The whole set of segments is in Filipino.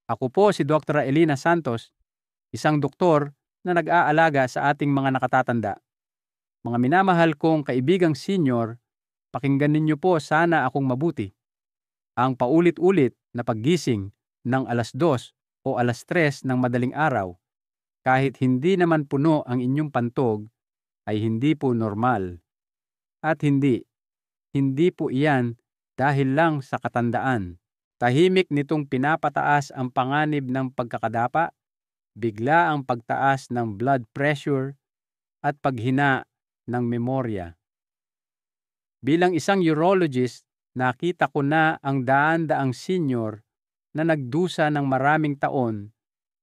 Ako po si Dr. Elina Santos, isang doktor na nag-aalaga sa ating mga nakatatanda. Mga minamahal kong kaibigang senior, pakinggan ninyo po sana akong mabuti. Ang paulit-ulit na paggising ng 2:00 o 3:00 ng madaling araw, kahit hindi naman puno ang inyong pantog, ay hindi po normal. At hindi po iyan dahil lang sa katandaan. Tahimik nitong pinapataas ang panganib ng pagkakadapa, bigla ang pagtaas ng blood pressure at paghina ng memorya. Bilang isang urologist, nakita ko na ang daan-daang senior na nagdusa ng maraming taon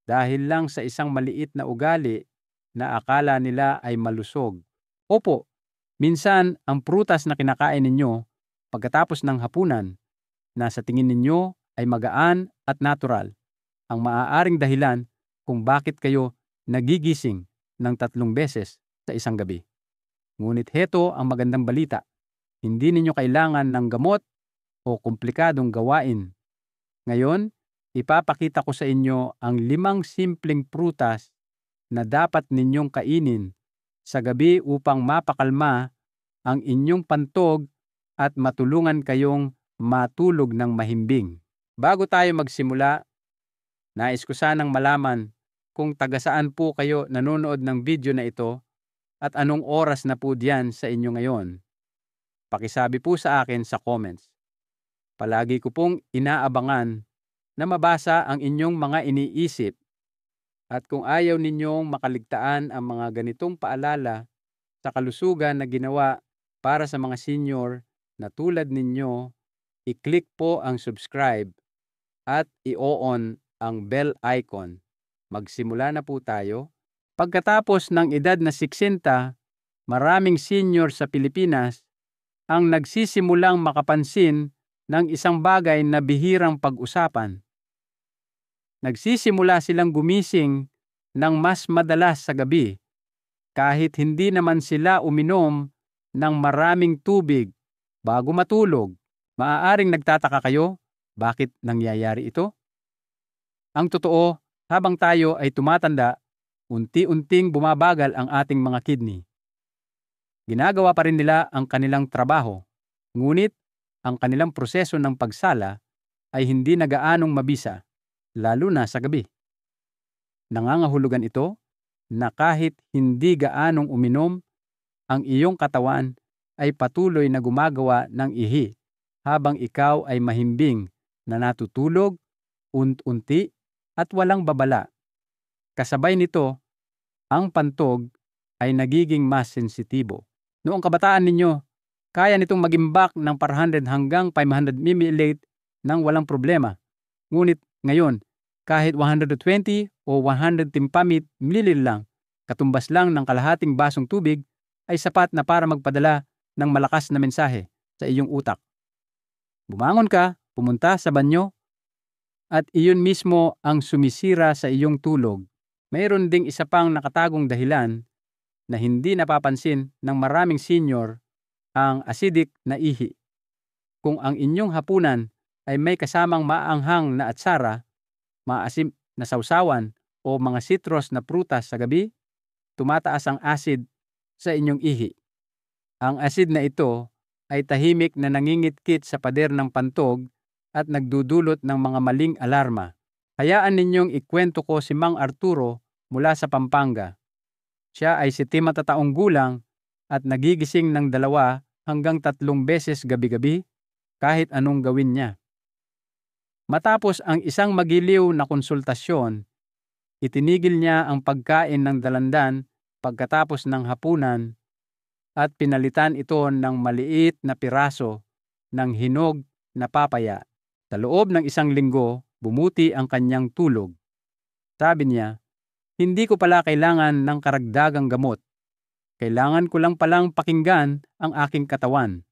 dahil lang sa isang maliit na ugali na akala nila ay malusog. Opo, minsan ang prutas na kinakain ninyo pagkatapos ng hapunan na sa tingin ninyo ay magaan at natural ang maaaring dahilan kung bakit kayo nagigising ng 3 beses sa isang gabi. Ngunit heto ang magandang balita. Hindi ninyo kailangan ng gamot o komplikadong gawain. Ngayon, ipapakita ko sa inyo ang 5 simpleng prutas na dapat ninyong kainin sa gabi upang mapakalma ang inyong pantog at matulungan kayong matulog ng mahimbing. Bago tayo magsimula, nais ko sanang malaman kung taga saan po kayo nanonood ng video na ito at anong oras na po diyan sa inyo ngayon. Pakisabi po sa akin sa comments. Palagi ko pong inaabangan na mabasa ang inyong mga iniisip at kung ayaw ninyong makaligtaan ang mga ganitong paalala sa kalusugan na ginawa para sa mga senior na tulad ninyo, i-click po ang subscribe at i-on ang bell icon. Magsimula na po tayo. Pagkatapos ng edad na 60, maraming senior sa Pilipinas ang nagsisimulang makapansin ng isang bagay na bihirang pag-usapan. Nagsisimula silang gumising ng mas madalas sa gabi kahit hindi naman sila uminom ng maraming tubig bago matulog. Maaaring nagtataka kayo, bakit nangyayari ito? Ang totoo, habang tayo ay tumatanda, unti-unting bumabagal ang ating mga kidney. Ginagawa pa rin nila ang kanilang trabaho, ngunit ang kanilang proseso ng pagsala ay hindi na gaanong mabisa, lalo na sa gabi. Nangangahulugan ito na kahit hindi gaanong uminom, ang iyong katawan ay patuloy na gumagawa ng ihi habang ikaw ay mahimbing na natutulog, unti-unti at walang babala. Kasabay nito, ang pantog ay nagiging mas sensitibo. Noong kabataan ninyo, kaya nitong mag-imbak ng 400 hanggang 500 ml nang walang problema. Ngunit ngayon, kahit 120 o 110 ml lang, katumbas lang ng kalahating basong tubig, ay sapat na para magpadala ng malakas na mensahe sa iyong utak. Bumangon ka, pumunta sa banyo, at iyon mismo ang sumisira sa iyong tulog. Mayroon ding isa pang nakatagong dahilan na hindi napapansin ng maraming senior, ang acidic na ihi. Kung ang inyong hapunan ay may kasamang maanghang na atsara, maasim na sausawan o mga citrus na prutas sa gabi, tumataas ang acid sa inyong ihi. Ang acid na ito ay tahimik na nangingitkit sa pader ng pantog at nagdudulot ng mga maling alarma. Hayaan ninyong ikwento ko si Mang Arturo mula sa Pampanga. Siya ay 70 taong gulang at nagigising ng 2 hanggang 3 beses gabi-gabi kahit anong gawin niya. Matapos ang isang magiliw na konsultasyon, itinigil niya ang pagkain ng dalandan pagkatapos ng hapunan at pinalitan ito ng maliit na piraso ng hinog na papaya. Sa loob ng 1 linggo, bumuti ang kanyang tulog. Sabi niya, hindi ko pala kailangan ng karagdagang gamot. Kailangan ko lang palang pakinggan ang aking katawan.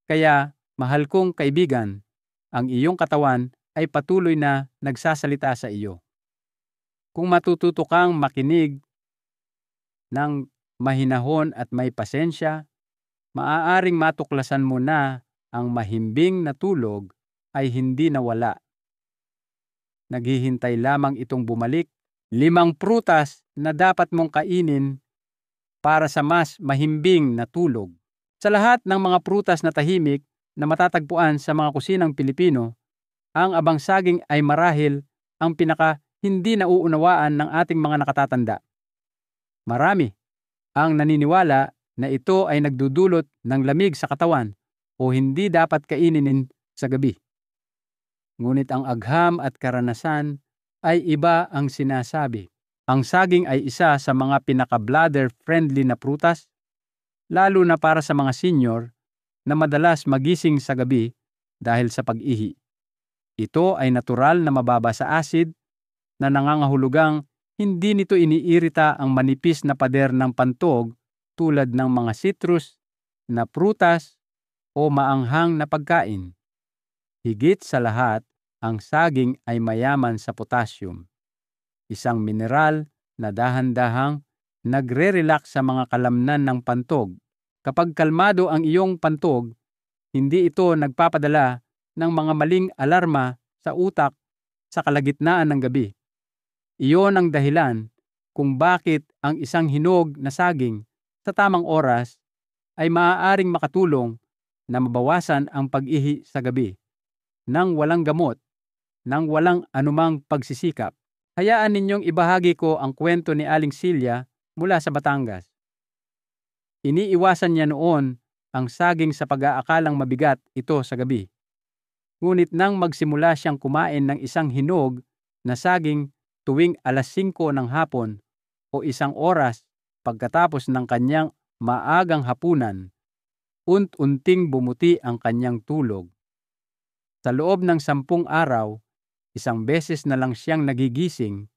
Kaya, mahal kong kaibigan, ang iyong katawan ay patuloy na nagsasalita sa iyo. Kung matututo kang makinig ng mahinahon at may pasensya, maaaring matuklasan mo na ang mahimbing na tulog ay hindi nawala. Naghihintay lamang itong bumalik. 5 prutas na dapat mong kainin para sa mas mahimbing na tulog. Sa lahat ng mga prutas na tahimik na matatagpuan sa mga kusinang Pilipino, ang abang saging ay marahil ang pinaka hindi nauunawaan ng ating mga nakatatanda. Marami ang naniniwala na ito ay nagdudulot ng lamig sa katawan o hindi dapat kainin sa gabi. Ngunit ang agham at karanasan ay iba ang sinasabi. Ang saging ay isa sa mga pinaka-bladder friendly na prutas, lalo na para sa mga senior na madalas magising sa gabi dahil sa pag-ihi. Ito ay natural na mababa sa acid na nangangahulugang hindi nito iniirita ang manipis na pader ng pantog tulad ng mga citrus na prutas o maanghang na pagkain. Higit sa lahat, ang saging ay mayaman sa potassium, isang mineral na dahan-dahang nagre-relax sa mga kalamnan ng pantog. Kapag kalmado ang iyong pantog, hindi ito nagpapadala ng mga maling alarma sa utak sa kalagitnaan ng gabi. Iyon ang dahilan kung bakit ang isang hinog na saging sa tamang oras ay maaaring makatulong na mabawasan ang pag-ihi sa gabi nang walang gamot, nang walang anumang pagsisikap. Hayaan ninyong ibahagi ko ang kwento ni Aling Silya mula sa Batangas. Iniiwasan niya noon ang saging sa pag-aakalang mabigat ito sa gabi. Ngunit nang magsimula siyang kumain ng isang hinog na saging tuwing 5:00 ng hapon o 1 oras pagkatapos ng kanyang maagang hapunan, unti-unting bumuti ang kanyang tulog. Sa loob ng 10 araw, 1 beses na lang siyang nagigising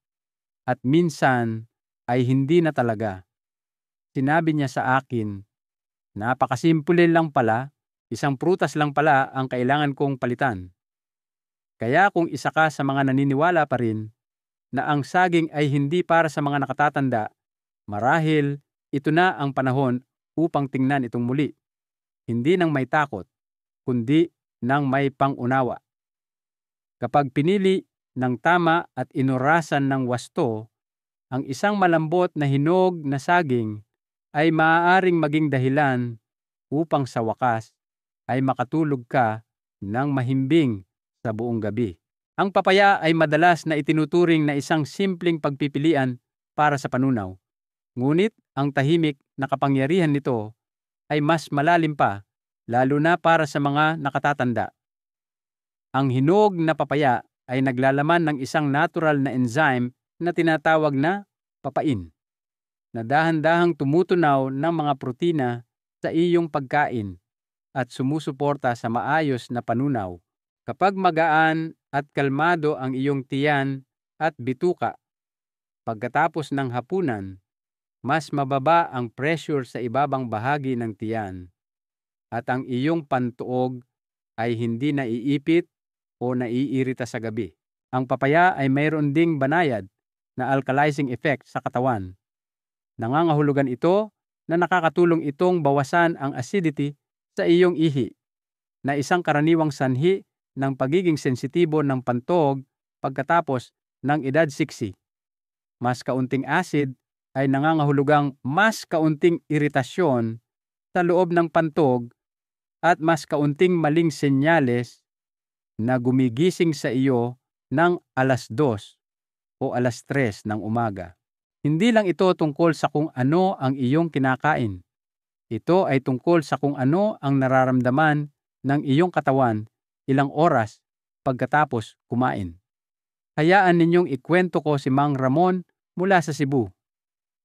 at minsan ay hindi na talaga. Sinabi niya sa akin, "Napakasimple lang pala, 1 prutas lang pala ang kailangan kong palitan." Kaya kung isa ka sa mga naniniwala pa rin na ang saging ay hindi para sa mga nakatatanda, marahil ito na ang panahon upang tingnan itong muli. Hindi ng may takot, kundi ng may pangunawa. Kapag pinili ng tama at inurasan ng wasto, ang isang malambot na hinog na saging ay maaaring maging dahilan upang sa wakas ay makatulog ka ng mahimbing sa buong gabi. Ang papaya ay madalas na itinuturing na isang simpleng pagpipilian para sa panunaw. Ngunit ang tahimik na kapangyarihan nito ay mas malalim pa, lalo na para sa mga nakatatanda. Ang hinog na papaya ay naglalaman ng isang natural na enzyme na tinatawag na papain, na dahan-dahang tumutunaw ng mga protina sa iyong pagkain at sumusuporta sa maayos na panunaw. Kapag magaan at kalmado ang iyong tiyan at bituka, pagkatapos ng hapunan, mas mababa ang pressure sa ibabang bahagi ng tiyan at ang iyong pantuog ay hindi naiipit o naiirita sa gabi. Ang papaya ay mayroon ding banayad na alkalizing effect sa katawan. Nangangahulugan ito na nakakatulong itong bawasan ang acidity sa iyong ihi, na isang karaniwang sanhi ng pagiging sensitibo ng pantog pagkatapos ng edad 60. Mas kaunting acid ay nangangahulugang mas kaunting iritasyon sa loob ng pantog at mas kaunting maling senyales na gumigising sa iyo ng 2:00 o 3:00 ng umaga. Hindi lang ito tungkol sa kung ano ang iyong kinakain. Ito ay tungkol sa kung ano ang nararamdaman ng iyong katawan ilang oras pagkatapos kumain. Hayaan ninyong ikwento ko si Mang Ramon mula sa Cebu.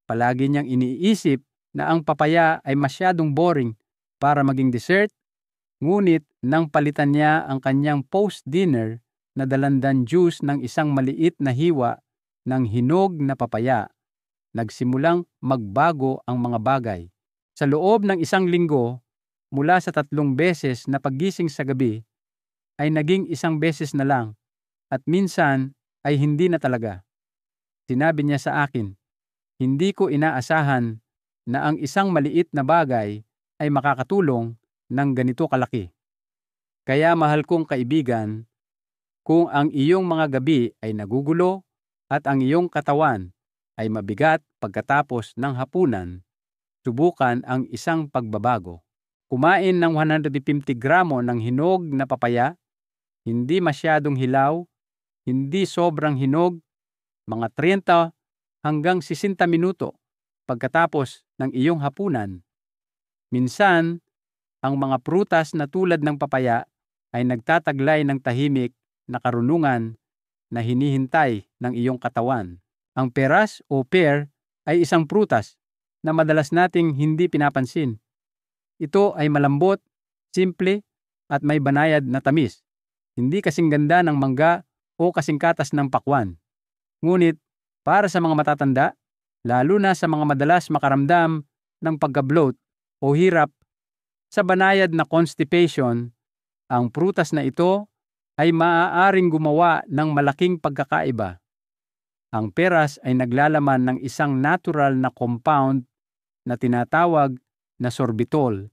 Palagi niyang iniisip na ang papaya ay masyadong boring para maging dessert, ngunit nang palitan niya ang kanyang post-dinner na dalandan juice ng isang maliit na hiwa ng hinog na papaya, nagsimulang magbago ang mga bagay. Sa loob ng 1 linggo, mula sa 3 beses na paggising sa gabi, ay naging 1 beses na lang at minsan ay hindi na talaga. Sinabi niya sa akin, "Hindi ko inaasahan na ang isang maliit na bagay ay makakatulong ng ganito kalaki." Kaya mahal kong kaibigan, Kung ang iyong mga gabi ay nagugulo at ang iyong katawan ay mabigat pagkatapos ng hapunan, subukan ang isang pagbabago. Kumain ng 150 gramo ng hinog na papaya, hindi masyadong hilaw, hindi sobrang hinog, mga 30 hanggang 60 minuto pagkatapos ng iyong hapunan. Minsan, ang mga prutas na tulad ng papaya ay nagtataglay ng tahimik na karunungan na hinihintay ng iyong katawan. Ang peras o pear ay isang prutas na madalas nating hindi pinapansin. Ito ay malambot, simple, at may banayad na tamis. Hindi kasing ganda ng mangga o kasing katas ng pakwan. Ngunit, para sa mga matatanda, lalo na sa mga madalas makaramdam ng pagka-bloat o hirap sa banayad na constipation, ang prutas na ito ay maaaring gumawa ng malaking pagkakaiba. Ang peras ay naglalaman ng isang natural na compound na tinatawag na sorbitol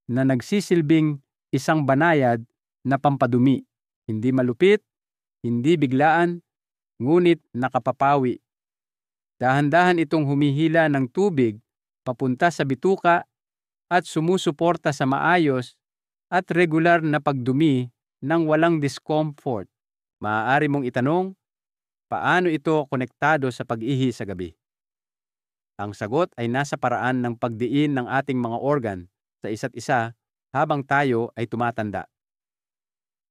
na nagsisilbing isang banayad na pampadumi. Hindi malupit, hindi biglaan, ngunit nakapapawi. Dahan-dahan itong humihila ng tubig papunta sa bituka at sumusuporta sa maayos at regular na pagdumi ng walang discomfort. Maaari mong itanong, paano ito konektado sa pag-ihi sa gabi? Ang sagot ay nasa paraan ng pagdiin ng ating mga organ sa isa't isa habang tayo ay tumatanda.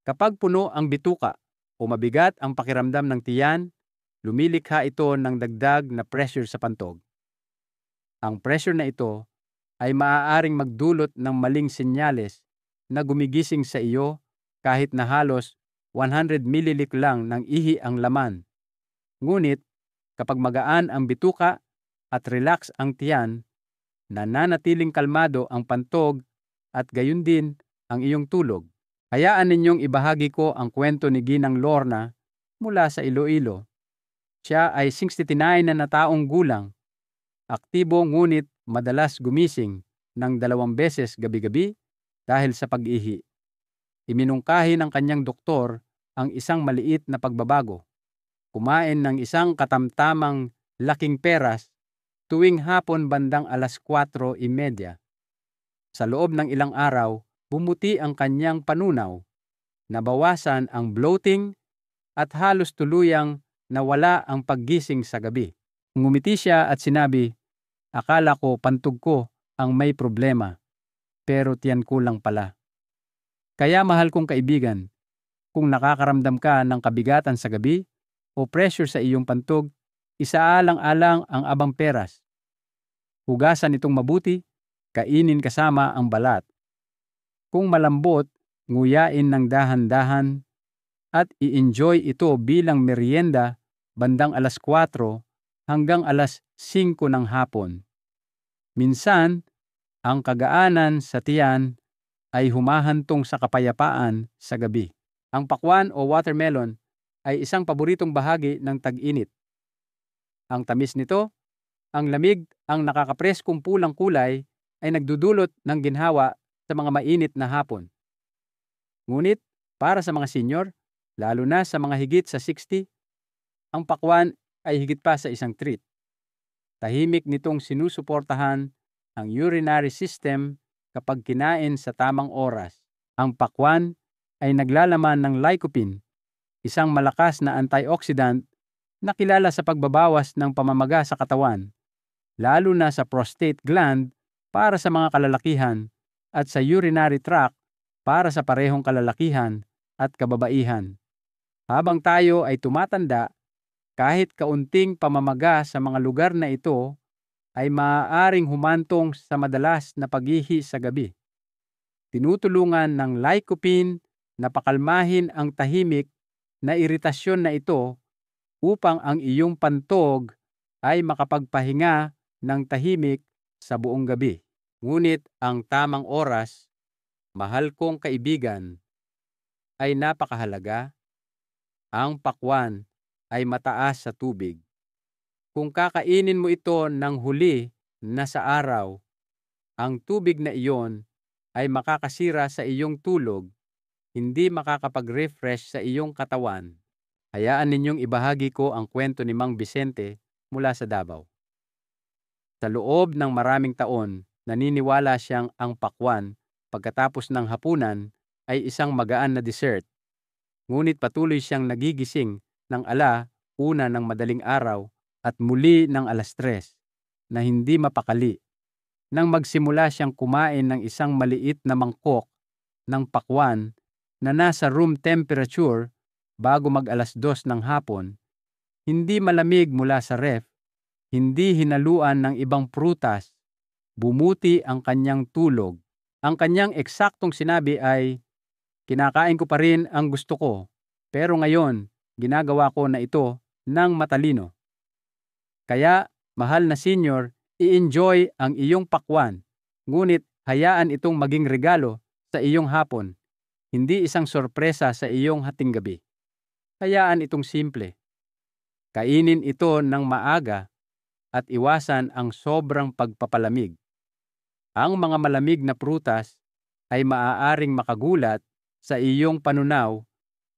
Kapag puno ang bituka o mabigat ang pakiramdam ng tiyan, lumilikha ito ng dagdag na pressure sa pantog. Ang pressure na ito ay maaaring magdulot ng maling senyales na gumigising sa iyo kahit na halos 100 ml lang ng ihi ang laman. Ngunit, kapag magaan ang bituka at relax ang tiyan, nananatiling kalmado ang pantog at gayon din ang iyong tulog. Hayaan ninyong ibahagi ko ang kwento ni Ginang Lorna mula sa Iloilo. Siya ay 69 na taong gulang, aktibo ngunit madalas gumising ng 2 beses gabi-gabi dahil sa pag-ihi. Iminungkahi ng kanyang doktor ang isang maliit na pagbabago. Kumain ng isang katamtamang laking peras tuwing hapon bandang 4:30. Sa loob ng ilang araw, bumuti ang kanyang panunaw, nabawasan ang bloating at halos tuluyang nawala ang paggising sa gabi. Ngumiti siya at sinabi, "Akala ko pantog ko ang may problema, pero tiyan ko lang pala." Kaya mahal kong kaibigan, kung nakakaramdam ka ng kabigatan sa gabi o pressure sa iyong pantog, isaalang-alang ang abang peras. Hugasan itong mabuti, kainin kasama ang balat. Kung malambot, nguyain ng dahan-dahan at i-enjoy ito bilang merienda bandang 4:00 hanggang 5:00 ng hapon. Minsan, ang kagaanan sa tiyan ay humahantong sa kapayapaan sa gabi. Ang pakwan o watermelon ay isang paboritong bahagi ng tag-init. Ang tamis nito, ang lamig, ang nakakapreskong pulang kulay ay nagdudulot ng ginhawa sa mga mainit na hapon. Ngunit, para sa mga senior, lalo na sa mga higit sa 60, ang pakwan ay higit pa sa isang treat. Tahimik nitong sinusuportahan ang urinary system kapag kinain sa tamang oras. Ang pakwan ay naglalaman ng lycopene, isang malakas na antioxidant na kilala sa pagbabawas ng pamamaga sa katawan, lalo na sa prostate gland para sa mga kalalakihan at sa urinary tract para sa parehong kalalakihan at kababaihan. Habang tayo ay tumatanda, kahit kaunting pamamaga sa mga lugar na ito ay maaaring humantong sa madalas na pag-ihi sa gabi. Tinutulungan ng lycopene na pakalmahin ang tahimik na iritasyon na ito upang ang iyong pantog ay makapagpahinga ng tahimik sa buong gabi. Ngunit ang tamang oras, mahal kong kaibigan, ay napakahalaga. Ang pakwan ay mataas sa tubig. Kung kakainin mo ito ng huli na sa araw, ang tubig na iyon ay makakasira sa iyong tulog hindi makakapag-refresh sa iyong katawan. Hayaan ninyong ibahagi ko ang kwento ni Mang Vicente mula sa Davao. Sa loob ng maraming taon, naniniwala siyang ang pakwan pagkatapos ng hapunan ay isang magaan na dessert. Ngunit patuloy siyang nagigising ng una ng madaling araw at muli ng 3:00 na hindi mapakali. Nang magsimula siyang kumain ng isang maliit na mangkok ng pakwan na nasa room temperature bago mag 2:00 ng hapon, hindi malamig mula sa ref, hindi hinaluan ng ibang prutas, bumuti ang kanyang tulog. Ang kanyang eksaktong sinabi ay, "Kinakain ko pa rin ang gusto ko, pero ngayon ginagawa ko na ito ng matalino." Kaya, mahal na senior, i-enjoy ang iyong pakwan, ngunit hayaan itong maging regalo sa iyong hapon, hindi isang sorpresa sa iyong hatinggabi. Hayaan itong simple. Kainin ito ng maaga at iwasan ang sobrang pagpapalamig. Ang mga malamig na prutas ay maaaring makagulat sa iyong panunaw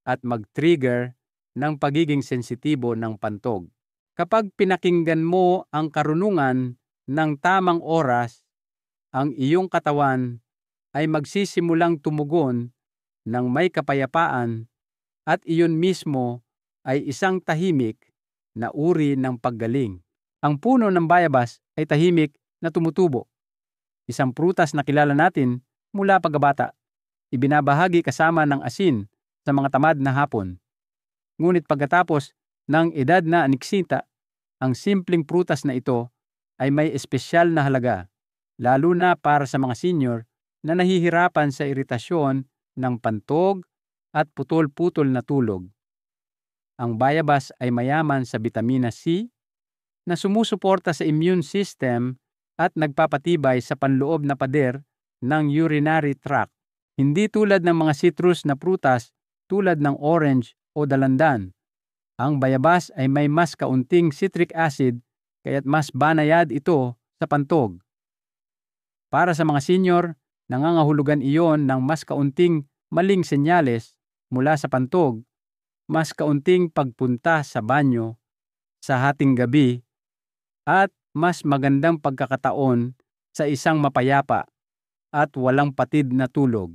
at mag-trigger ng pagiging sensitibo ng pantog. Kapag pinakinggan mo ang karunungan ng tamang oras, ang iyong katawan ay magsisimulang tumugon ng may kapayapaan at iyon mismo ay isang tahimik na uri ng paggaling. Ang puno ng bayabas ay tahimik na tumutubo. Isang prutas na kilala natin mula pagkabata. Ibinabahagi kasama ng asin sa mga tamad na hapon. Ngunit pagkatapos ng edad na aniksita, ang simpleng prutas na ito ay may espesyal na halaga, lalo na para sa mga senior na nahihirapan sa iritasyon ng pantog at putol-putol na tulog. Ang bayabas ay mayaman sa bitamina C na sumusuporta sa immune system at nagpapatibay sa panloob na pader ng urinary tract. Hindi tulad ng mga citrus na prutas tulad ng orange o dalandan. Ang bayabas ay may mas kaunting citric acid kaya't mas banayad ito sa pantog. Para sa mga senior, nangangahulugan iyon ng mas kaunting maling senyales mula sa pantog, mas kaunting pagpunta sa banyo sa hating gabi, at mas magandang pagkakataon sa isang mapayapa at walang patid na tulog.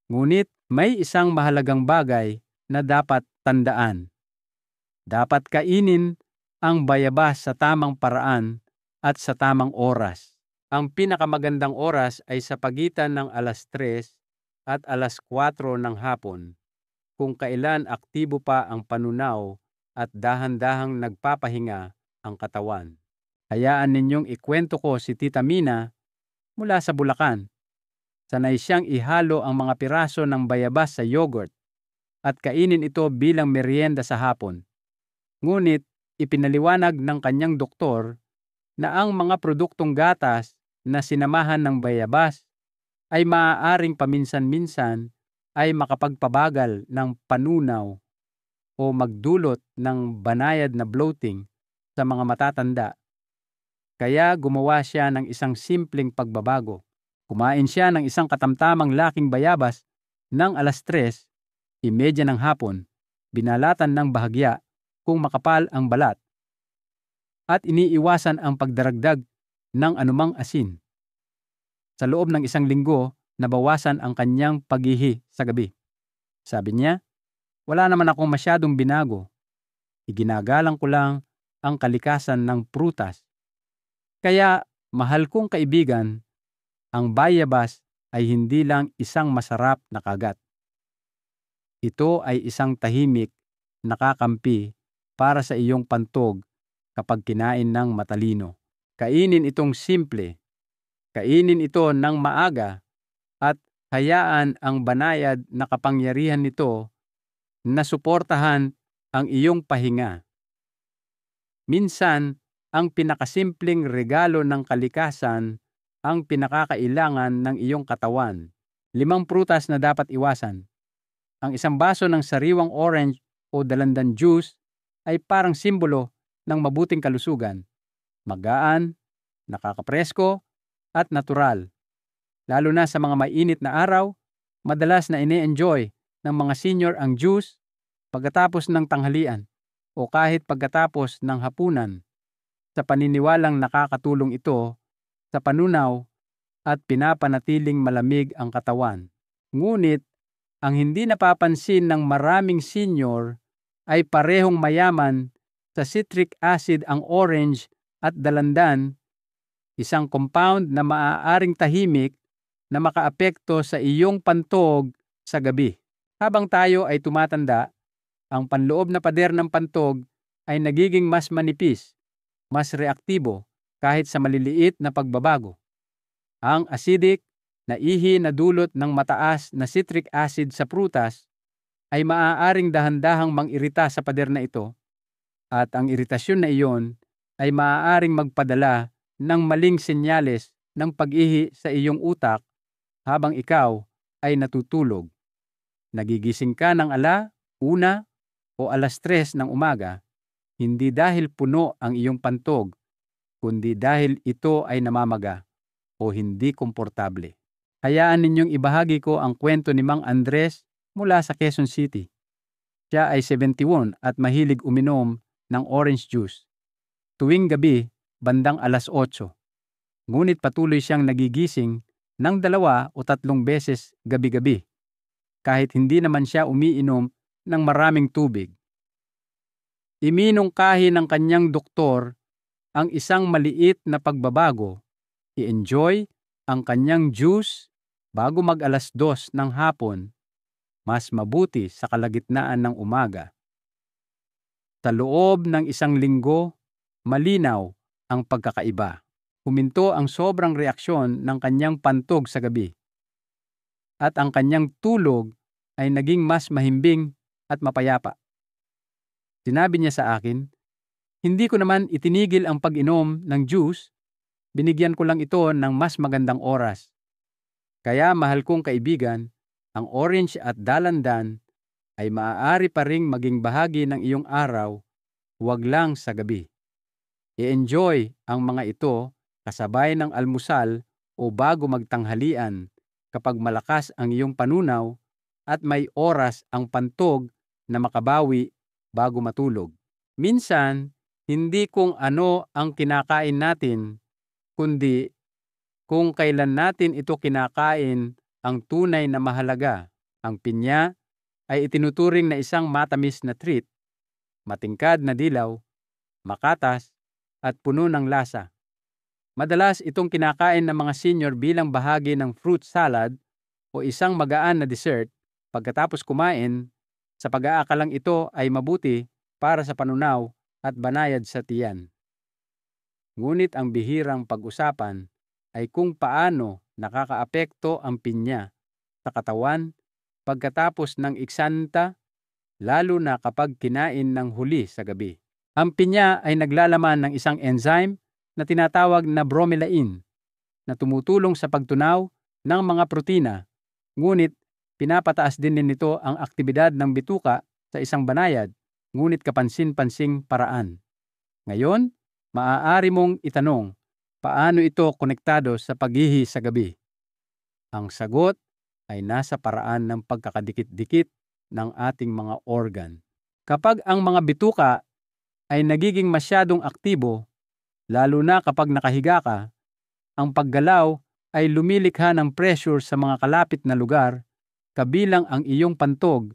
Ngunit may isang mahalagang bagay na dapat tandaan. Dapat kainin ang bayabas sa tamang paraan at sa tamang oras. Ang pinakamagandang oras ay sa pagitan ng 3:00 at 4:00 ng hapon, kung kailan aktibo pa ang panunaw at dahan-dahang nagpapahinga ang katawan. Hayaan ninyong ikwento ko si Tita Mina mula sa Bulacan. Sanay siyang ihalo ang mga piraso ng bayabas sa yogurt at kainin ito bilang merienda sa hapon. Ngunit ipinaliwanag ng kanyang doktor na ang mga produktong gatas na sinamahan ng bayabas ay maaaring paminsan-minsan ay makapagpabagal ng panunaw o magdulot ng banayad na bloating sa mga matatanda. Kaya gumawa siya ng isang simpleng pagbabago. Kumain siya ng isang katamtamang laking bayabas ng 3:30 ng hapon, binalatan ng bahagya kung makapal ang balat, at iniiwasan ang pagdaragdag ng anumang asin. Sa loob ng 1 linggo, nabawasan ang kanyang paghihi sa gabi. Sabi niya, "Wala naman akong masyadong binago. Iginagalang ko lang ang kalikasan ng prutas. Kaya, mahal kong kaibigan, ang bayabas ay hindi lang isang masarap na kagat. Ito ay isang tahimik na kakampi para sa iyong pantog kapag kinain ng matalino. Kainin itong simple. Kainin ito ng maaga at hayaan ang banayad na kapangyarihan nito na suportahan ang iyong pahinga." Minsan, ang pinakasimpleng regalo ng kalikasan ang pinakakailangan ng iyong katawan. 5 prutas na dapat iwasan. Ang 1 baso ng sariwang orange o dalandan juice ay parang simbolo ng mabuting kalusugan. Magaan, nakakapresko, at natural. Lalo na sa mga mainit na araw, Madalas na ine-enjoy ng mga senior ang juice pagkatapos ng tanghalian o kahit pagkatapos ng hapunan, sa paniniwalang nakakatulong ito sa panunaw at pinapanatiling malamig ang katawan. Ngunit, ang hindi napapansin ng maraming senior ay parehong mayaman sa citric acid ang orange at dalandan, isang compound na maaaring tahimik na makaapekto sa iyong pantog sa gabi. Habang tayo ay tumatanda, ang panloob na pader ng pantog ay nagiging mas manipis, mas reaktibo kahit sa maliliit na pagbabago. Ang acidic na ihi na dulot ng mataas na citric acid sa prutas ay maaaring dahan-dahang mang-irita sa pader na ito, at ang iritasyon na iyon ay maaaring magpadala ng maling senyales ng pag-ihi sa iyong utak habang ikaw ay natutulog. Nagigising ka ng 1:00 o 3:00 ng umaga, hindi dahil puno ang iyong pantog, kundi dahil ito ay namamaga o hindi komportable. Hayaan ninyong ibahagi ko ang kwento ni Mang Andres mula sa Quezon City. Siya ay 71 at mahilig uminom ng orange juice tuwing gabi bandang 8:00. Ngunit patuloy siyang nagigising ng 2 o 3 beses gabi-gabi, kahit hindi naman siya umiinom ng maraming tubig. Iminungkahi ng kanyang doktor ang isang maliit na pagbabago. I-enjoy ang kanyang juice bago mag 2:00 ng hapon, mas mabuti sa kalagitnaan ng umaga. Sa loob ng 1 linggo, malinaw ang pagkakaiba. Huminto ang sobrang reaksyon ng kanyang pantog sa gabi, at ang kanyang tulog ay naging mas mahimbing at mapayapa. Sinabi niya sa akin, "Hindi ko naman itinigil ang pag-inom ng juice, binigyan ko lang ito ng mas magandang oras. Kaya mahal kong kaibigan, ang orange at dalandan ay maaari pa ring maging bahagi ng iyong araw, huwag lang sa gabi. I-enjoy ang mga ito kasabay ng almusal o bago magtanghalian kapag malakas ang iyong panunaw at may oras ang pantog na makabawi bago matulog." Minsan, hindi kung ano ang kinakain natin, kundi kung kailan natin ito kinakain ang tunay na mahalaga. Ang pinya ay itinuturing na isang matamis na treat, matingkad na dilaw, makatas, at puno ng lasa. Madalas itong kinakain ng mga senior bilang bahagi ng fruit salad o isang magaan na dessert pagkatapos kumain, sa pag-aakalang ito ay mabuti para sa panunaw at banayad sa tiyan. Ngunit ang bihirang pag-usapan ay kung paano nakakaapekto ang pinya sa katawan pagkatapos ng iksanta, lalo na kapag kinain ng huli sa gabi. Ang pinya ay naglalaman ng isang enzyme na tinatawag na bromelain na tumutulong sa pagtunaw ng mga protina, ngunit pinapataas din nito ang aktibidad ng bituka sa isang banayad, ngunit kapansin-pansing paraan. Ngayon, maaari mong itanong, paano ito konektado sa pag-ihi sa gabi? Ang sagot ay nasa paraan ng pagkakadikit-dikit ng ating mga organ. Kapag ang mga bituka ay nagiging masyadong aktibo, lalo na kapag nakahiga ka, ang paggalaw ay lumilikha ng pressure sa mga kalapit na lugar, kabilang ang iyong pantog,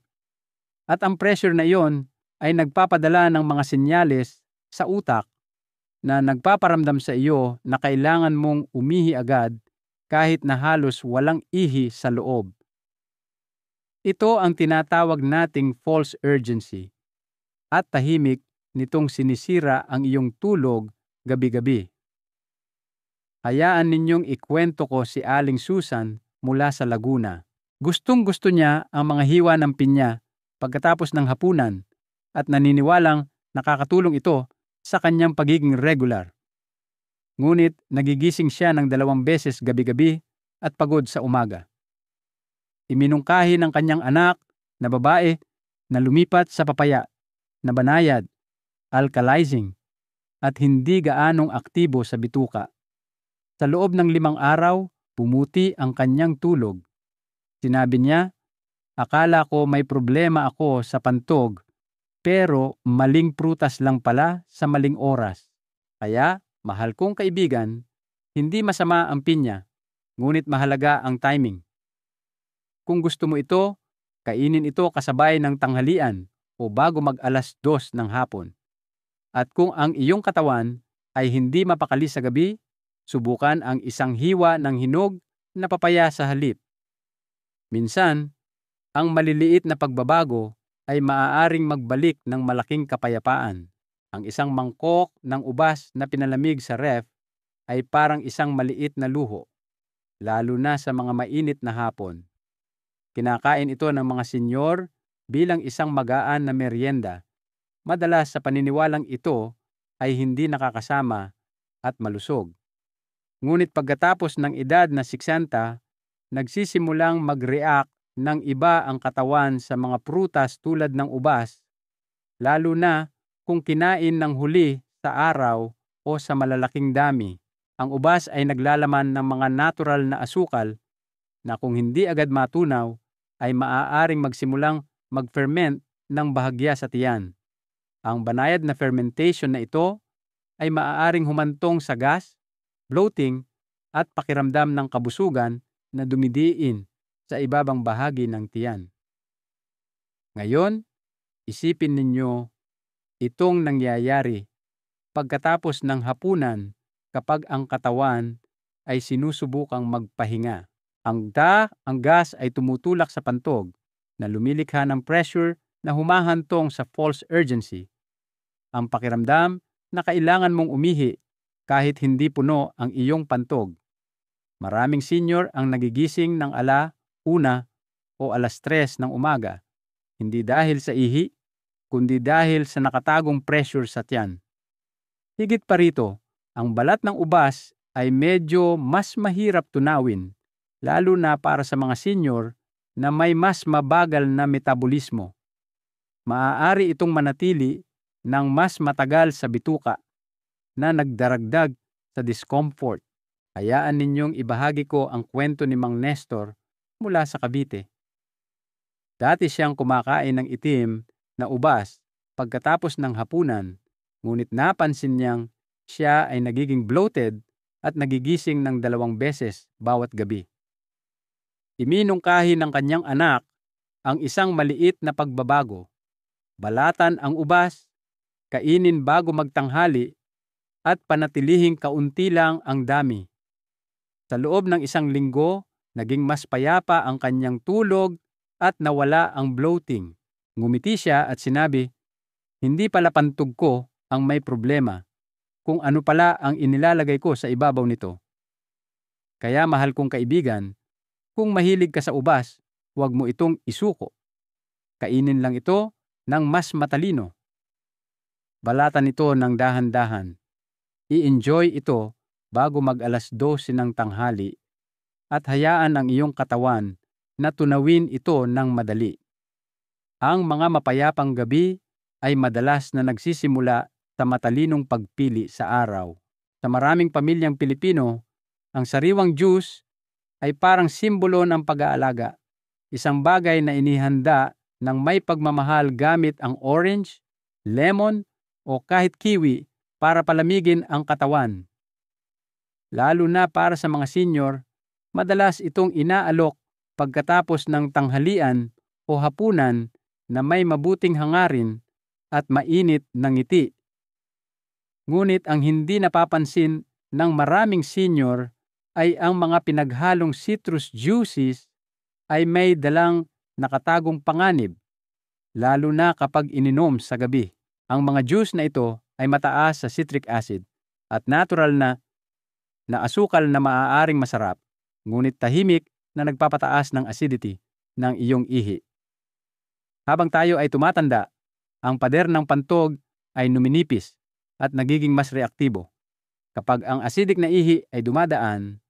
at ang pressure na iyon ay nagpapadala ng mga senyales sa utak na nagpaparamdam sa iyo na kailangan mong umihi agad kahit na halos walang ihi sa loob. Ito ang tinatawag nating false urgency, at tahimik nitong sinisira ang iyong tulog gabi-gabi. Hayaan ninyong ikwento ko si Aling Susan mula sa Laguna. Gustong-gusto niya ang mga hiwa ng pinya pagkatapos ng hapunan at naniniwalang nakakatulong ito sa kanyang pagiging regular. Ngunit nagigising siya ng 2 beses gabi-gabi at pagod sa umaga. Iminungkahi ng kanyang anak na babae na lumipat sa papaya na banayad, alkalizing, at hindi gaanong aktibo sa bituka. Sa loob ng 5 araw, pumuti ang kanyang tulog. Sinabi niya, akala ko may problema ako sa pantog, pero maling prutas lang pala sa maling oras. Kaya, mahal kong kaibigan, hindi masama ang pinya, ngunit mahalaga ang timing. Kung gusto mo ito, kainin ito kasabay ng tanghalian o bago mag-2:00 ng hapon. At kung ang iyong katawan ay hindi mapakali sa gabi, subukan ang isang hiwa ng hinog na papaya sa halip. Minsan, ang maliliit na pagbabago ay maaaring magbalik ng malaking kapayapaan. Ang isang mangkok ng ubas na pinalamig sa ref ay parang isang maliit na luho, lalo na sa mga mainit na hapon. Kinakain ito ng mga senyor bilang isang magaan na merienda. Madalas sa paniniwalang ito ay hindi nakakasama at malusog. Ngunit pagkatapos ng edad na 60, nagsisimulang mag-react ng iba ang katawan sa mga prutas tulad ng ubas, lalo na kung kinain ng huli sa araw o sa malalaking dami. Ang ubas ay naglalaman ng mga natural na asukal na kung hindi agad matunaw ay maaaring magsimulang mag-ferment ng bahagya sa tiyan. Ang banayad na fermentation na ito ay maaaring humantong sa gas, bloating at pakiramdam ng kabusugan na dumidiin sa ibabang bahagi ng tiyan. Ngayon, isipin ninyo itong nangyayari pagkatapos ng hapunan kapag ang katawan ay sinusubukang magpahinga. Ang gas ay tumutulak sa pantog na lumilikha ng pressure na humahantong sa false urgency. Ang pakiramdam na kailangan mong umihi kahit hindi puno ang iyong pantog. Maraming senior ang nagigising ng 1:00 o 3:00 ng umaga, hindi dahil sa ihi, kundi dahil sa nakatagong pressure sa tiyan. Higit pa rito, ang balat ng ubas ay medyo mas mahirap tunawin, lalo na para sa mga senior na may mas mabagal na metabolismo. Maaari itong manatili ng mas matagal sa bituka na nagdaragdag sa discomfort. Hayaan ninyong ibahagi ko ang kwento ni Mang Nestor mula sa Cavite. Dati siyang kumakain ng itim na ubas pagkatapos ng hapunan, ngunit napansin niyang siya ay nagiging bloated at nagigising ng 2 beses bawat gabi. Iminungkahi ng kanyang anak ang isang maliit na pagbabago. Balatan ang ubas, kainin bago magtanghali, at panatilihing kaunti lang ang dami. Sa loob ng 1 linggo, naging mas payapa ang kanyang tulog at nawala ang bloating. Ngumiti siya at sinabi, hindi pala pantog ko ang may problema, kung ano pala ang inilalagay ko sa ibabaw nito. Kaya mahal kong kaibigan, kung mahilig ka sa ubas, huwag mo itong isuko. Kainin lang ito ng mas matalino. Balatan ito ng dahan-dahan. I-enjoy ito bago mag-2:00 ng tanghali at hayaan ang iyong katawan na tunawin ito ng madali. Ang mga mapayapang gabi ay madalas na nagsisimula sa matalinong pagpili sa araw. Sa maraming pamilyang Pilipino, ang sariwang juice ay parang simbolo ng pag-aalaga. Isang bagay na inihanda ng may pagmamahal gamit ang orange, lemon o kahit kiwi para palamigin ang katawan. Lalo na para sa mga senior, madalas itong inaalok pagkatapos ng tanghalian o hapunan na may mabuting hangarin at mainit na ngiti. Ngunit ang hindi napapansin ng maraming senior ay ang mga pinaghalong citrus juices ay may dalang nakatagong panganib, lalo na kapag ininom sa gabi. Ang mga juice na ito ay mataas sa citric acid at natural na asukal na maaaring masarap, ngunit tahimik na nagpapataas ng acidity ng iyong ihi. Habang tayo ay tumatanda, ang pader ng pantog ay numinipis at nagiging mas reaktibo. Kapag ang acidic na ihi ay dumadaan,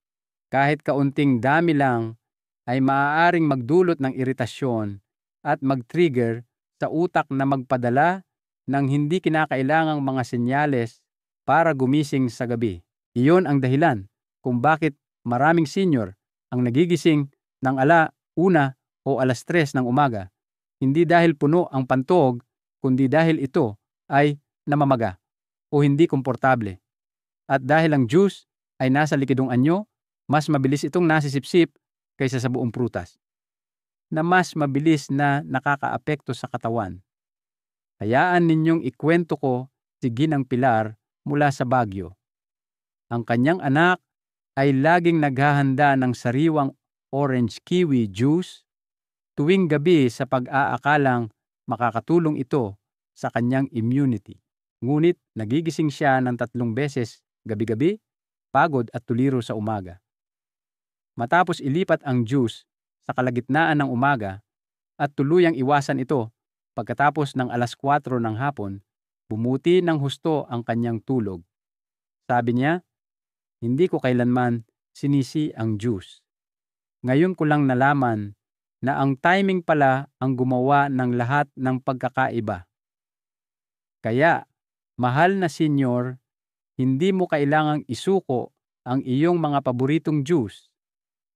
kahit kaunting dami lang ay maaaring magdulot ng iritasyon at mag-trigger sa utak na magpadala ng hindi kinakailangang mga senyales para gumising sa gabi. Iyon ang dahilan kung bakit maraming senior ang nagigising ng 1 o alas 3 ng umaga, hindi dahil puno ang pantog, kundi dahil ito ay namamaga o hindi komportable. At dahil ang juice ay nasa likidong anyo, mas mabilis itong nasisipsip kaysa sa buong prutas, na mas mabilis na nakakaapekto sa katawan. Hayaan ninyong ikwento ko si Ginang Pilar mula sa Baguio. Ang kanyang anak ay laging naghahanda ng sariwang orange kiwi juice tuwing gabi sa pag-aakalang makakatulong ito sa kanyang immunity. Ngunit nagigising siya ng 3 beses gabi-gabi, pagod at tuliro sa umaga. Matapos ilipat ang juice sa kalagitnaan ng umaga at tuluyang iwasan ito pagkatapos ng alas 4 ng hapon, bumuti ng husto ang kanyang tulog. Sabi niya, "Hindi ko kailanman sinisi ang juice. Ngayon ko lang nalaman na ang timing pala ang gumawa ng lahat ng pagkakaiba. Kaya, mahal na senyor, hindi mo kailangang isuko ang iyong mga paboritong juice.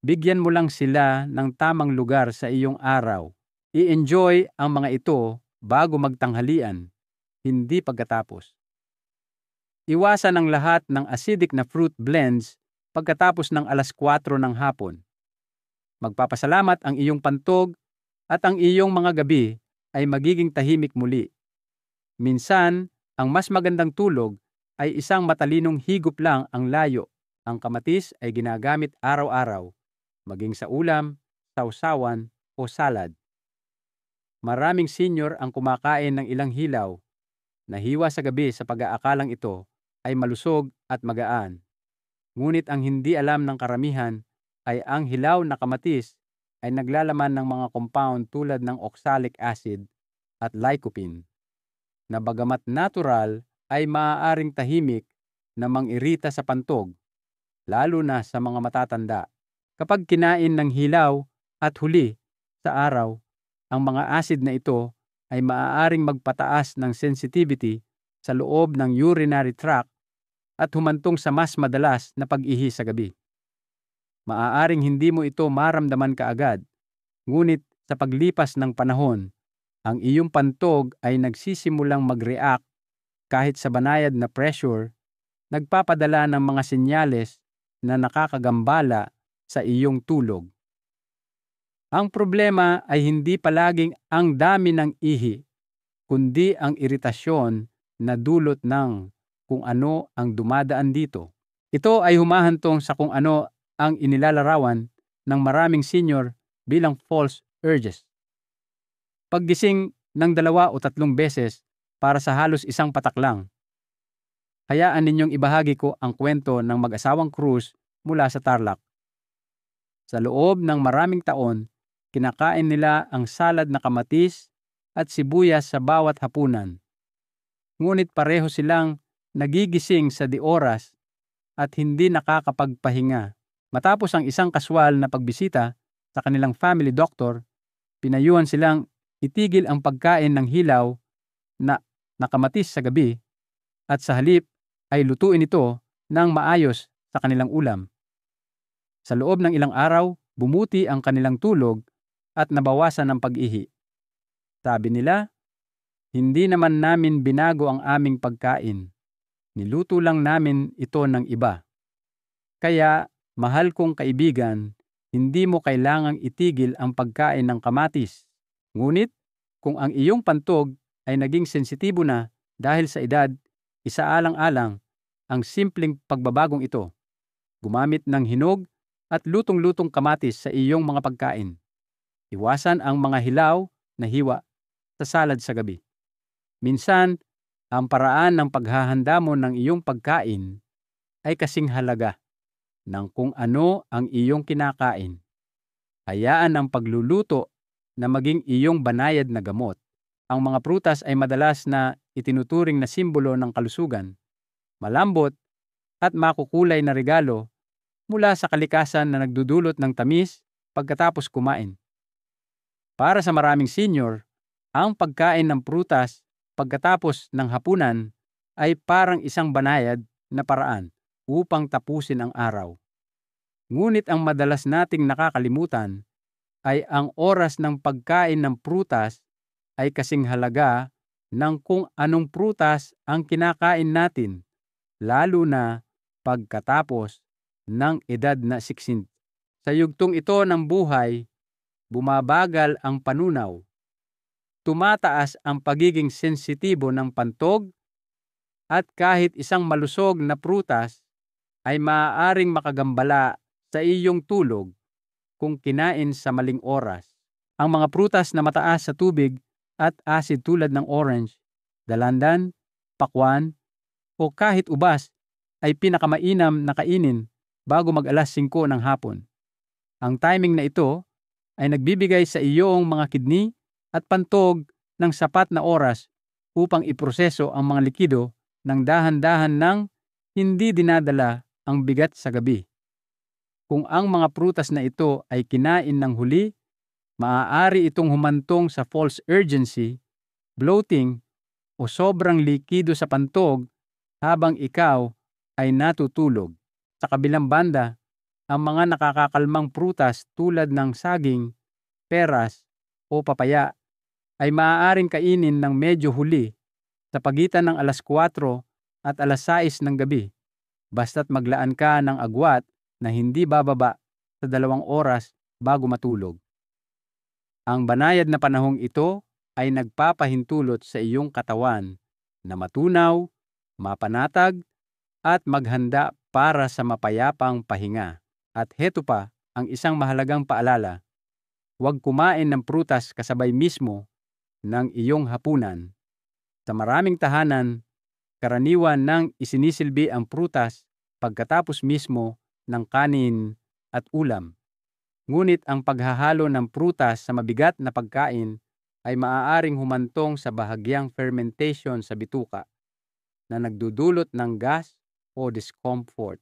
Bigyan mo lang sila ng tamang lugar sa iyong araw. I-enjoy ang mga ito bago magtanghalian, hindi pagkatapos. Iwasan ang lahat ng acidic na fruit blends pagkatapos ng alas 4 ng hapon. Magpapasalamat ang iyong pantog at ang iyong mga gabi ay magiging tahimik muli. Minsan, ang mas magandang tulog ay isang matalinong higop lang ang layo. Ang kamatis ay ginagamit araw-araw, maging sa ulam, sausawan o salad. Maraming senyor ang kumakain ng ilang hilaw na hiwa sa gabi sa pag-aakalang ito ay malusog at magaan. Ngunit ang hindi alam ng karamihan ay ang hilaw na kamatis ay naglalaman ng mga compound tulad ng oxalic acid at lycopene, na bagamat natural ay maaaring tahimik na mangirita sa pantog, lalo na sa mga matatanda. Kapag kinain ng hilaw at huli sa araw, ang mga acid na ito ay maaaring magpataas ng sensitivity sa loob ng urinary tract at humantong sa mas madalas na pag-ihi sa gabi. Maaaring hindi mo ito maramdaman kaagad, ngunit sa paglipas ng panahon, ang iyong pantog ay nagsisimulang mag-react kahit sa banayad na pressure, nagpapadala ng mga senyales na nakakagambala sa iyong tulog. Ang problema ay hindi palaging ang dami ng ihi, kundi ang iritasyon na dulot ng kung ano ang dumadaan dito. Ito ay humahantong sa kung ano ang inilalarawan ng maraming senyor bilang false urges. Paggising ng 2 o 3 beses para sa halos isang patak lang. Hayaan ninyong ibahagi ko ang kwento ng mag-asawang Cruz mula sa Tarlac. Sa loob ng maraming taon, kinakain nila ang salad na kamatis at sibuyas sa bawat hapunan. Ngunit pareho silang nagigising sa di-oras at hindi nakakapagpahinga. Matapos ang isang kaswal na pagbisita sa kanilang family doctor, pinayuhan silang itigil ang pagkain ng hilaw na nakamatis sa gabi at sa halip ay lutuin ito ng maayos sa kanilang ulam. Sa loob ng ilang araw, bumuti ang kanilang tulog at nabawasan ang pag-ihi. Sabi nila, "Hindi naman namin binago ang aming pagkain. Niluto lang namin ito ng iba. Kaya, mahal kong kaibigan, hindi mo kailangang itigil ang pagkain ng kamatis. Ngunit, kung ang iyong pantog ay naging sensitibo na dahil sa edad, isaalang-alang ang simpleng pagbabagong ito. Gumamit ng hinog at lutong-lutong kamatis sa iyong mga pagkain. Iwasan ang mga hilaw na hiwa sa salad sa gabi. Minsan, ang paraan ng paghahanda mo ng iyong pagkain ay kasing halaga ng kung ano ang iyong kinakain. Hayaan ang pagluluto na maging iyong banayad na gamot. Ang mga prutas ay madalas na itinuturing na simbolo ng kalusugan, malambot at makukulay na regalo mula sa kalikasan na nagdudulot ng tamis pagkatapos kumain. Para sa maraming senyor, ang pagkain ng prutas pagkatapos ng hapunan ay parang isang banayad na paraan upang tapusin ang araw. Ngunit ang madalas nating nakakalimutan ay ang oras ng pagkain ng prutas ay kasing halaga ng kung anong prutas ang kinakain natin, lalo na pagkatapos ng edad na 60. Sa yugtong ito ng buhay, bumabagal ang panunaw. Tumataas ang pagiging sensitibo ng pantog at kahit isang malusog na prutas ay maaaring makagambala sa iyong tulog kung kinain sa maling oras. Ang mga prutas na mataas sa tubig at acid tulad ng orange, dalandan, pakwan, o kahit ubas ay pinakamainam na kainin bago mag-alas 5 ng hapon. Ang timing na ito ay nagbibigay sa iyong mga kidney at pantog ng sapat na oras upang iproseso ang mga likido ng dahan-dahan ng hindi dinadala ang bigat sa gabi. Kung ang mga prutas na ito ay kinain ng huli, maaari itong humantong sa false urgency, bloating, o sobrang likido sa pantog habang ikaw ay natutulog. Sa kabilang banda, ang mga nakakakalmang prutas tulad ng saging, peras, o papaya ay maaaring kainin ng medyo huli sa pagitan ng alas 4 at alas 6 ng gabi, basta't maglaan ka ng agwat na hindi bababa sa 2 oras bago matulog. Ang banayad na panahong ito ay nagpapahintulot sa iyong katawan na matunaw, mapanatag, at maghanda para sa mapayapang pahinga. At heto pa ang isang mahalagang paalala: huwag kumain ng prutas kasabay mismo ng iyong hapunan. Sa maraming tahanan, karaniwan nang isinisilbi ang prutas pagkatapos mismo ng kanin at ulam. Ngunit ang paghahalo ng prutas sa mabigat na pagkain ay maaaring humantong sa bahagyang fermentation sa bituka na nagdudulot ng gas o discomfort.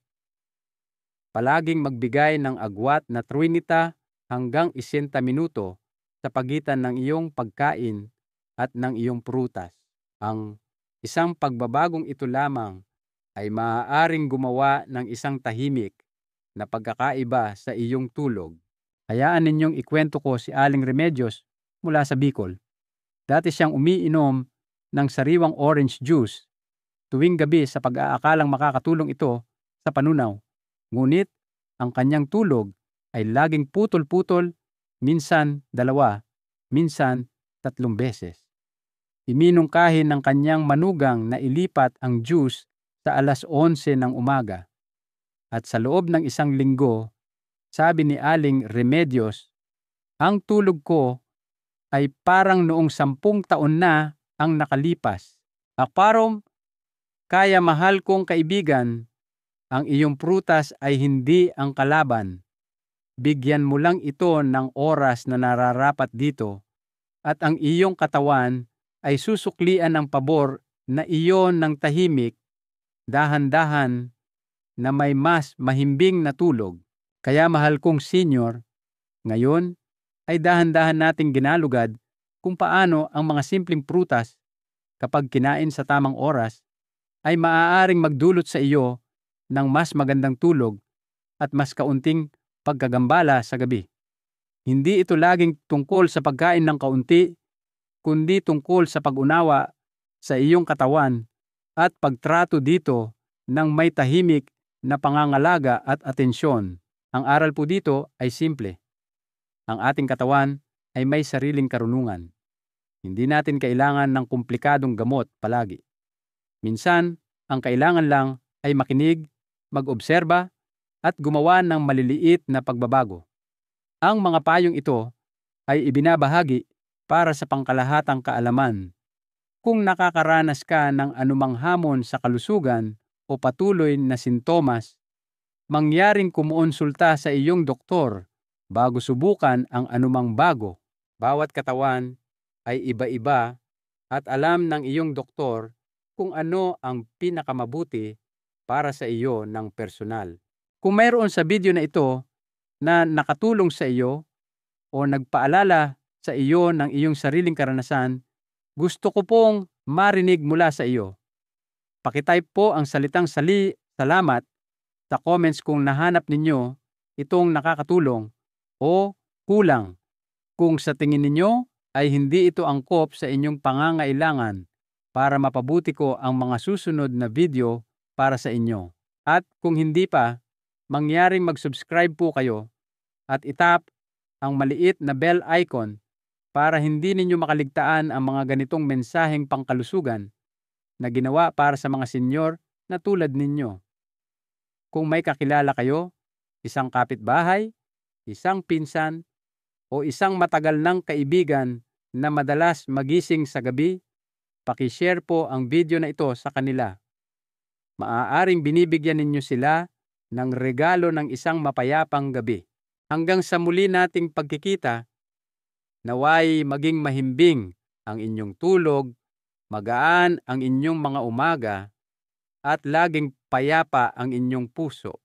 Palaging magbigay ng agwat na 30 hanggang 60 minuto sa pagitan ng iyong pagkain at ng iyong prutas. Ang isang pagbabagong ito lamang ay maaaring gumawa ng isang tahimik na pagkakaiba sa iyong tulog. Hayaan ninyong ikwento ko si Aling Remedios mula sa Bicol. Dati siyang umiinom ng sariwang orange juice tuwing gabi sa pag-aakalang makakatulong ito sa panunaw. Ngunit ang kanyang tulog ay laging putol-putol, minsan 2, minsan 3 beses. Iminungkahi ng kanyang manugang na ilipat ang juice sa alas 11 ng umaga. At sa loob ng 1 linggo, sabi ni Aling Remedios, ang tulog ko ay parang noong 10 taon na ang nakalipas. Aparom, kaya mahal kong kaibigan, ang iyong prutas ay hindi ang kalaban. Bigyan mo lang ito ng oras na nararapat dito at ang iyong katawan ay susuklian ng pabor na iyon ng tahimik, dahan-dahan, na may mas mahimbing na tulog. Kaya mahal kong senior, ngayon ay dahan-dahan nating ginalugad kung paano ang mga simpleng prutas kapag kinain sa tamang oras ay maaaring magdulot sa iyo ng mas magandang tulog at mas kaunting pagkagambala sa gabi. Hindi ito laging tungkol sa pagkain ng kaunti, kundi tungkol sa pag-unawa sa iyong katawan at pagtrato dito ng may tahimik na pangangalaga at atensyon. Ang aral po dito ay simple. Ang ating katawan ay may sariling karunungan. Hindi natin kailangan ng komplikadong gamot palagi. Minsan, ang kailangan lang ay makinig, mag-obserba, at gumawa ng maliliit na pagbabago. Ang mga payong ito ay ibinabahagi para sa pangkalahatang kaalaman. Kung nakakaranas ka ng anumang hamon sa kalusugan o patuloy na sintomas, mangyaring kumuonsulta sa iyong doktor bago subukan ang anumang bago. Bawat katawan ay iba-iba at alam ng iyong doktor kung ano ang pinakamabuti para sa iyo ng personal. Kung mayroon sa video na ito na nakatulong sa iyo o nagpaalala sa iyo ng iyong sariling karanasan, gusto ko pong marinig mula sa iyo. Pakitype po ang salitang salamat sa comments kung nahanap ninyo itong nakakatulong o kulang Kung sa tingin ninyo ay hindi ito angkop sa inyong pangangailangan, para mapabuti ko ang mga susunod na video para sa inyo. At kung hindi pa, mangyaring mag-subscribe po kayo at itap ang maliit na bell icon para hindi ninyo makaligtaan ang mga ganitong mensaheng pangkalusugan na ginawa para sa mga senyor na tulad ninyo. Kung may kakilala kayo, isang kapitbahay, isang pinsan, o isang matagal ng kaibigan na madalas magising sa gabi, paki-share po ang video na ito sa kanila. Maaaring binibigyan ninyo sila ng regalo ng isang mapayapang gabi. Hanggang sa muli nating pagkikita, naway maging mahimbing ang inyong tulog, magaan ang inyong mga umaga, at laging payapa ang inyong puso.